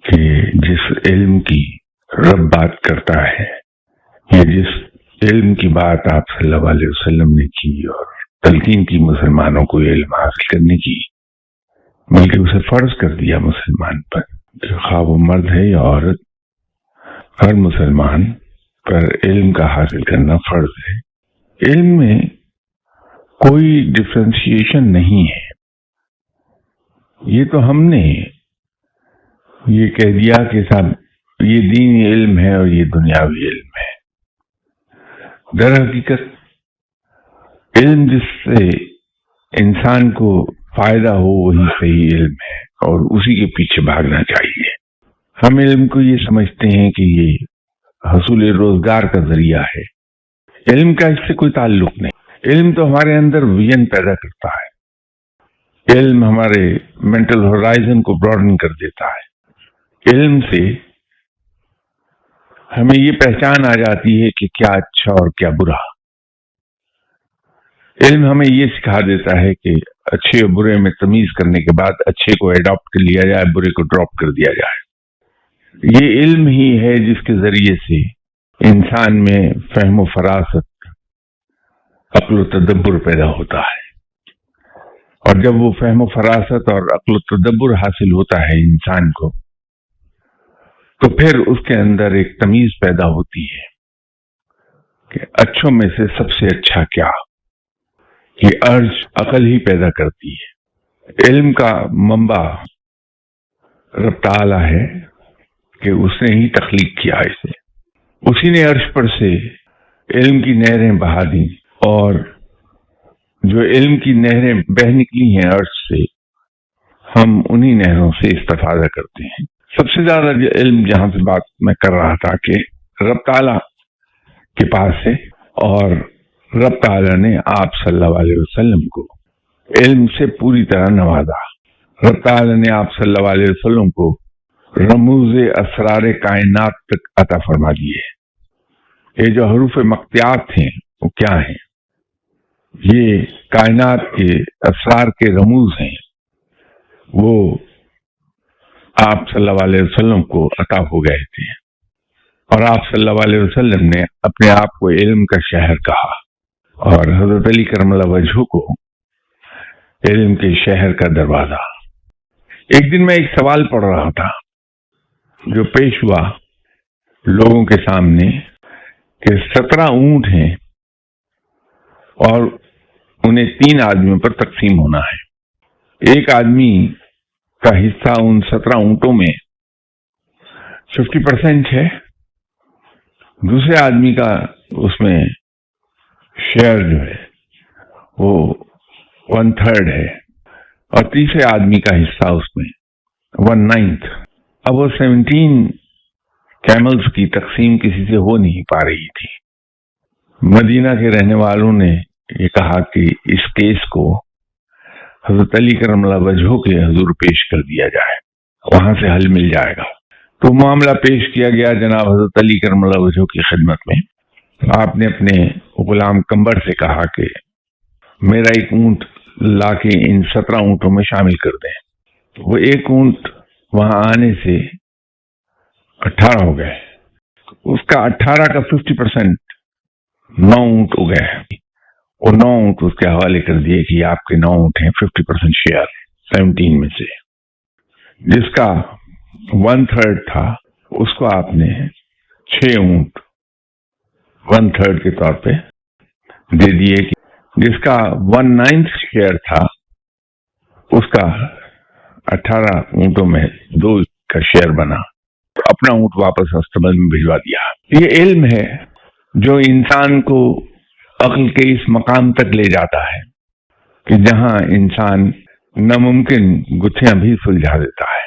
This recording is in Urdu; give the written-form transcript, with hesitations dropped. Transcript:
کہ جس علم کی رب بات کرتا ہے یا جس علم کی بات آپ صلی اللہ علیہ وسلم نے کی اور تلقین کی مسلمانوں کو علم حاصل کرنے کی، بلکہ اسے فرض کر دیا مسلمان پر کہ خواہ وہ مرد ہے یا عورت، ہر مسلمان پر علم کا حاصل کرنا فرض ہے۔ علم میں کوئی ڈفرینشیشن نہیں ہے۔ یہ تو ہم نے یہ کہہ دیا کہ صاحب یہ دینی علم ہے اور یہ دنیاوی علم ہے۔ در حقیقت علم جس سے انسان کو فائدہ ہو وہی صحیح علم ہے اور اسی کے پیچھے بھاگنا چاہیے۔ ہم علم کو یہ سمجھتے ہیں کہ یہ حصول روزگار کا ذریعہ ہے۔ علم کا اس سے کوئی تعلق نہیں۔ علم تو ہمارے اندر ویژن پیدا کرتا ہے۔ علم ہمارے مینٹل ہورائزن کو براڈن کر دیتا ہے۔ علم سے ہمیں یہ پہچان آ جاتی ہے کہ کیا اچھا اور کیا برا۔ علم ہمیں یہ سکھا دیتا ہے کہ اچھے اور برے میں تمیز کرنے کے بعد اچھے کو ایڈاپٹ کر لیا جائے، برے کو ڈراپ کر دیا جائے۔ یہ علم ہی ہے جس کے ذریعے سے انسان میں فہم و فراست، عقل و تدبر پیدا ہوتا ہے، اور جب وہ فہم و فراست اور عقل و تدبر حاصل ہوتا ہے انسان کو، تو پھر اس کے اندر ایک تمیز پیدا ہوتی ہے کہ اچھوں میں سے سب سے اچھا کیا۔ یہ ارج عقل ہی پیدا کرتی ہے۔ علم کا منبع رب تعالی ہے کہ اس نے ہی تخلیق کیا اسے، اسی نے عرش پر سے علم کی نہریں بہا دیں، اور جو علم کی نہریں بہہ نکلی ہیں عرش سے، ہم انہی نہروں سے استفادہ کرتے ہیں۔ سب سے زیادہ علم جہاں سے بات میں کر رہا تھا کہ رب تعالی کے پاس ہے، اور رب تعالی نے آپ صلی اللہ علیہ وسلم کو علم سے پوری طرح نوازا۔ رب تعالی نے آپ صلی اللہ علیہ وسلم کو رموز اسرار کائنات تک عطا فرما دیے۔ یہ جو حروف مقطعات ہیں وہ کیا ہیں؟ یہ کائنات کے اسرار کے رموز ہیں، وہ آپ صلی اللہ علیہ وسلم کو عطا ہو گئے تھے، اور آپ صلی اللہ علیہ وسلم نے اپنے آپ کو علم کا شہر کہا، اور حضرت علی کرم اللہ وجہہ کو علم کے شہر کا دروازہ۔ ایک دن میں ایک سوال پڑھ رہا تھا جو پیش ہوا لوگوں کے سامنے کہ 17 اونٹ ہیں اور انہیں 3 آدمیوں پر تقسیم ہونا ہے۔ ایک آدمی کا حصہ ان 17 اونٹوں میں 50% ہے، دوسرے آدمی کا اس میں شیئر جو ہے وہ 1/3 ہے، اور تیسرے آدمی کا حصہ اس میں 1/9۔ اب وہ 17 کیملز کی تقسیم کسی سے ہو نہیں پا رہی تھی۔ مدینہ کے رہنے والوں نے یہ کہا کہ اس کیس کو حضرت علی کرم اللہ وجہہ کے حضور پیش کر دیا جائے، وہاں سے حل مل جائے گا۔ تو معاملہ پیش کیا گیا جناب حضرت علی کرم اللہ وجہہ کی خدمت میں۔ آپ نے اپنے غلام کمبر سے کہا کہ میرا ایک اونٹ لا کے ان 17 اونٹوں میں شامل کر دیں۔ وہ ایک اونٹ وہاں آنے سے 18 ہو گئے، اس کا 18 کا 50% 9 اونٹ ہو گئے، اور 9 اونٹ اس کے حوالے کر دیے کہ آپ کے 9 اونٹ ہیں 50% شیئر 17 میں سے۔ جس کا 1/3 تھا اس کو آپ نے 6 اونٹ 1/3 کے طور پہ دے دیے۔ جس کا 1/9 شیئر تھا اس کا 18 اونٹوں میں 2 کا شیئر بنا، اپنا اونٹ واپس استبل میں بھجوا دیا۔ یہ علم ہے جو انسان کو عقل کے اس مقام تک لے جاتا ہے کہ جہاں انسان ناممکن گتھیاں بھی سلجھا دیتا ہے۔